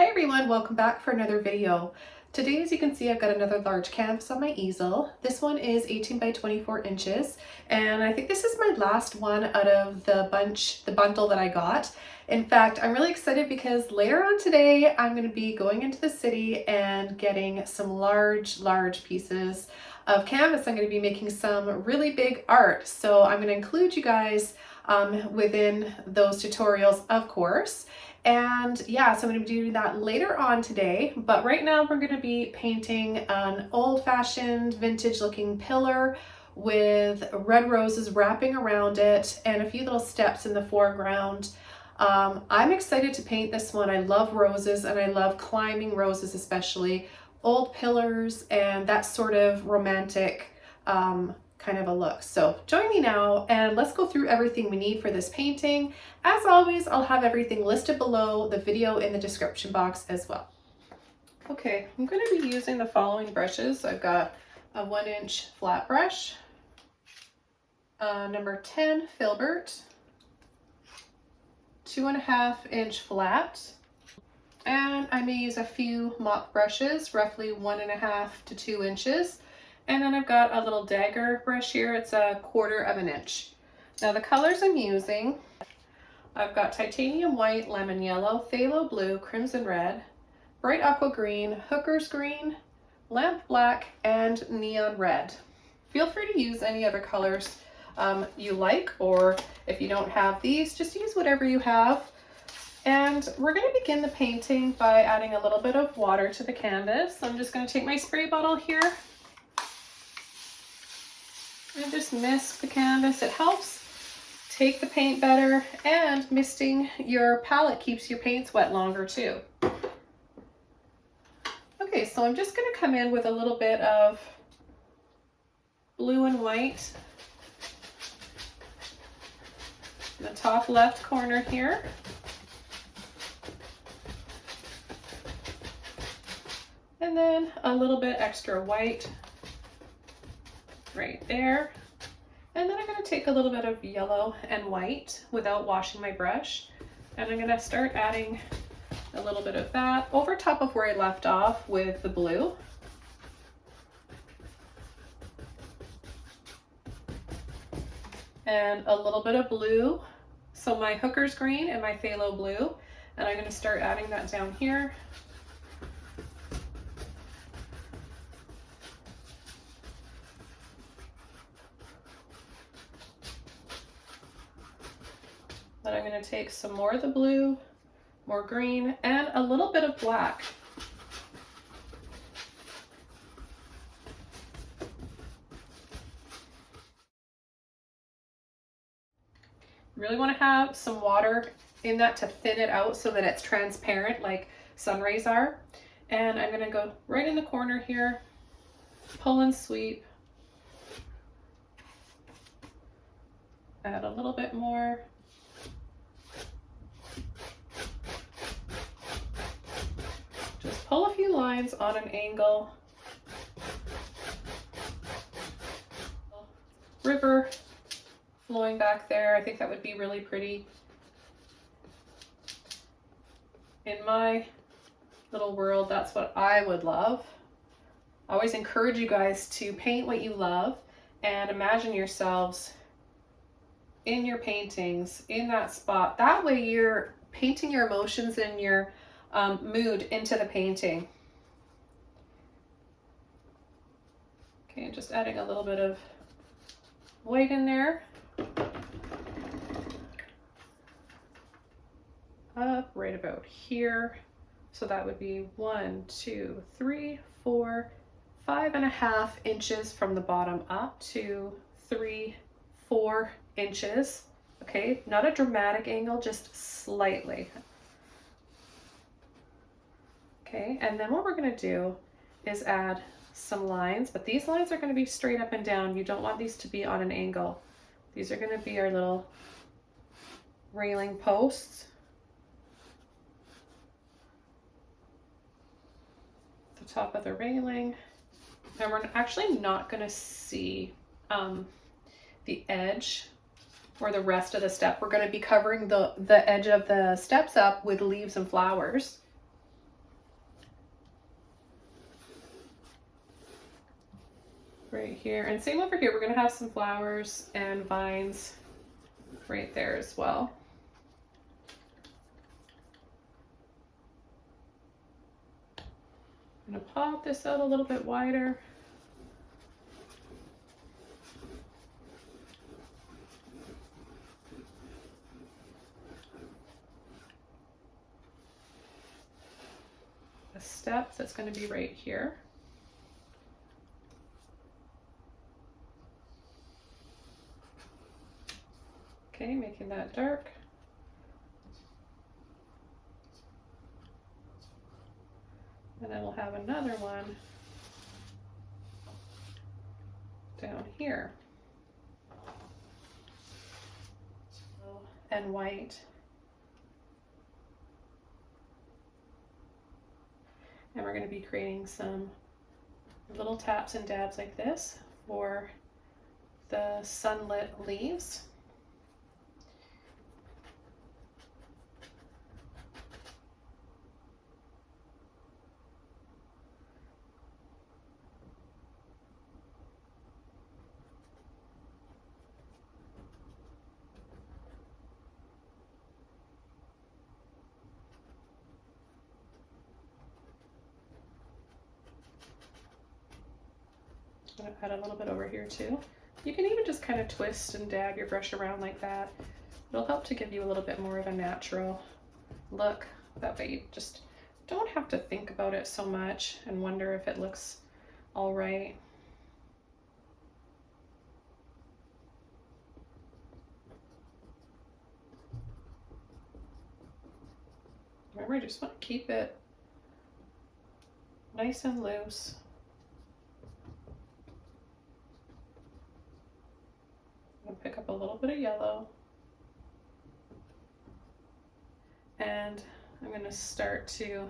Hi everyone, welcome back for another video. Today, as you can see, I've got another large canvas on my easel. This one is 18 by 24 inches, and I think this is my last one out of the bundle that I got. In fact, I'm really excited because later on today, I'm going to be going into the city and getting some large pieces of canvas. I'm going to be making some really big art, so I'm going to include you guys within those tutorials, of course. And yeah, so I'm going to be doing that later on today, but right now we're going to be painting an old-fashioned vintage looking pillar with red roses wrapping around it and a few little steps in the foreground. I'm excited to paint this one. I love roses and I love climbing roses, especially old pillars and that sort of romantic kind of a look. So join me now and let's go through everything we need for this painting. As always, I'll have everything listed below the video in the description box as well. Okay, I'm going to be using the following brushes. I've got a 1-inch flat brush, number 10 filbert, 2.5-inch flat, and I may use a few mop brushes, roughly 1.5 to 2 inches. And then I've got a little dagger brush here. It's 1/4 inch. Now the colors I'm using, I've got titanium white, lemon yellow, phthalo blue, crimson red, bright aqua green, hooker's green, lamp black, and neon red. Feel free to use any other colors you like, or if you don't have these, just use whatever you have. And we're going to begin the painting by adding a little bit of water to the canvas. I'm just going to take my spray bottle here and just mist the canvas. It helps take the paint better, and misting your palette keeps your paints wet longer too. Okay, so I'm just going to come in with a little bit of blue and white in the top left corner here. And then a little bit extra white right there. And then I'm going to take a little bit of yellow and white without washing my brush, and I'm going to start adding a little bit of that over top of where I left off with the blue. And a little bit of blue, so my hooker's green and my phthalo blue, and I'm going to start adding that down here. Then I'm going to take some more of the blue, more green, and a little bit of black. Really want to have some water in that to thin it out so that it's transparent like sun rays are. And I'm going to go right in the corner here, pull and sweep, add a little bit more. Just pull a few lines on an angle. River flowing back there. I think that would be really pretty. In my little world, that's what I would love. I always encourage you guys to paint what you love and imagine yourselves in your paintings, in that spot. That way you're painting your emotions and your mood into the painting. Okay, just adding a little bit of white in there. Up right about here. So that would be 1, 2, 3, 4, 5.5 inches from the bottom up to 3, 4 inches. Okay, not a dramatic angle, just slightly. Okay, and then what we're going to do is add some lines, but these lines are going to be straight up and down. You don't want these to be on an angle. These are going to be our little railing posts. The top of the railing. And we're actually not going to see the edge or the rest of the step. We're going to be covering the edge of the steps up with leaves and flowers. right here. And same over here, we're gonna have some flowers and vines right there as well. I'm gonna pop this out a little bit wider. A step that's going to be right here. Okay, making that dark. And then we'll have another one down here. And white. And we're going to be creating some little taps and dabs like this for the sunlit leaves. I'm going to add a little bit over here too. You can even just kind of twist and dab your brush around like that. It'll help to give you a little bit more of a natural look. That way you just don't have to think about it so much and wonder if it looks all right. Remember, I just want to keep it nice and loose. I'm gonna pick up a little bit of yellow. And I'm going to start to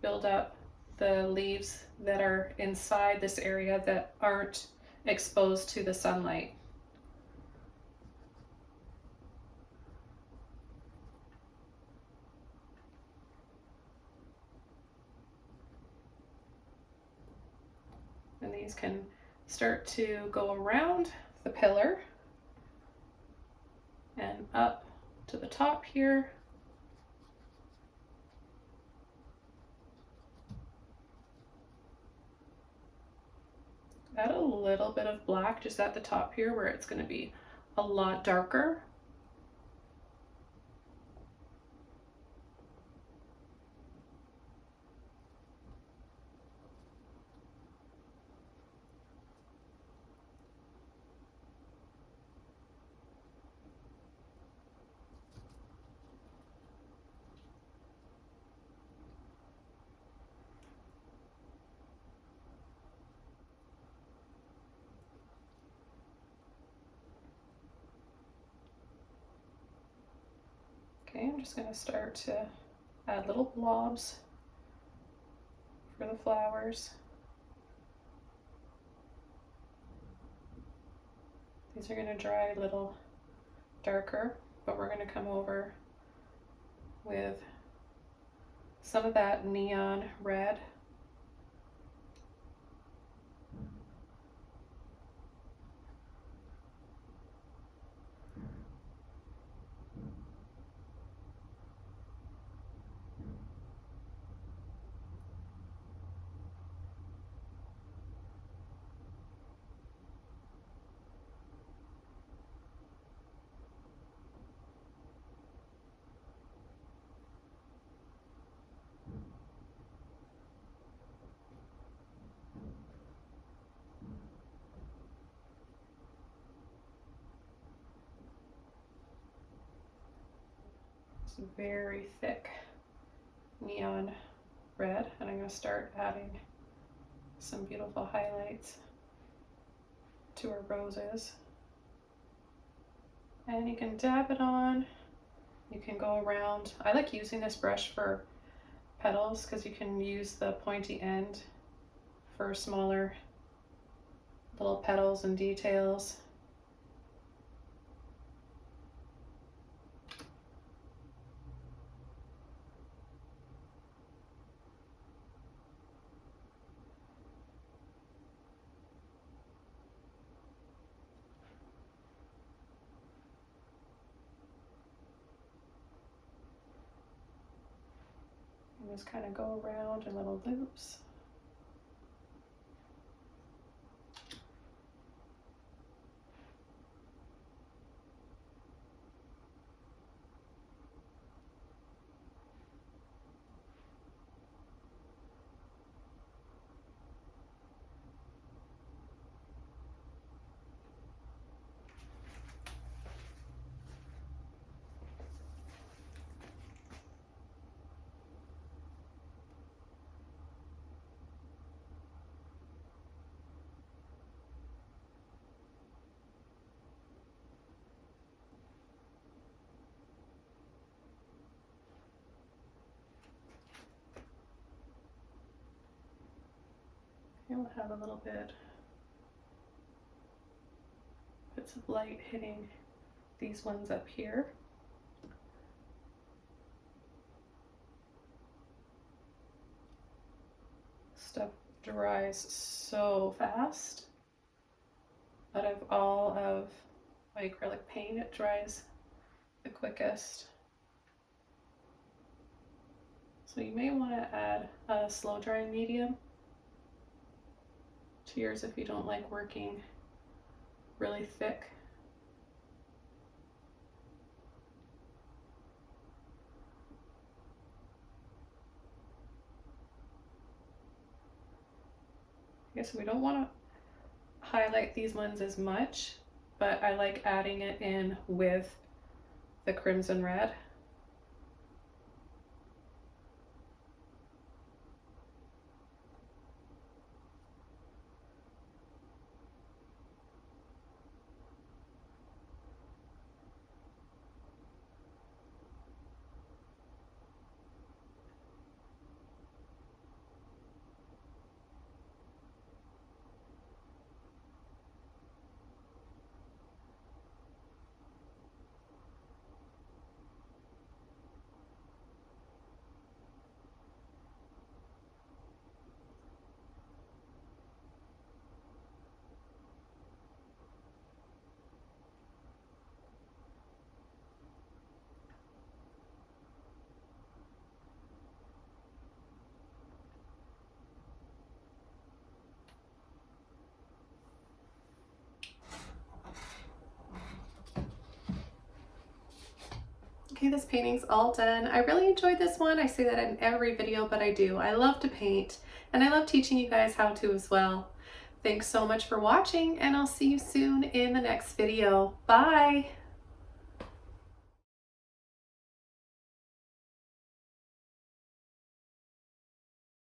build up the leaves that are inside this area that aren't exposed to the sunlight. And these can start to go around the pillar and up to the top here. Add a little bit of black just at the top here where it's going to be a lot darker. Okay, I'm just going to start to add little blobs for the flowers. These are going to dry a little darker, but we're going to come over with some of that neon red. Very thick neon red, and I'm going to start adding some beautiful highlights to our roses. And you can dab it on, you can go around. I like using this brush for petals because you can use the pointy end for smaller little petals and details. Just kind of go around in little loops. And we'll have a little bits of light hitting these ones up here. Stuff dries so fast. Out of all of my acrylic paint, it dries the quickest. So you may want to add a slow drying medium to yours if you don't like working really thick. I guess we don't want to highlight these ones as much, but I like adding it in with the crimson red. Okay, this painting's all done. I really enjoyed this one. I say that in every video, but I do. I love to paint, and I love teaching you guys how to as well. Thanks so much for watching, and I'll see you soon in the next video. Bye!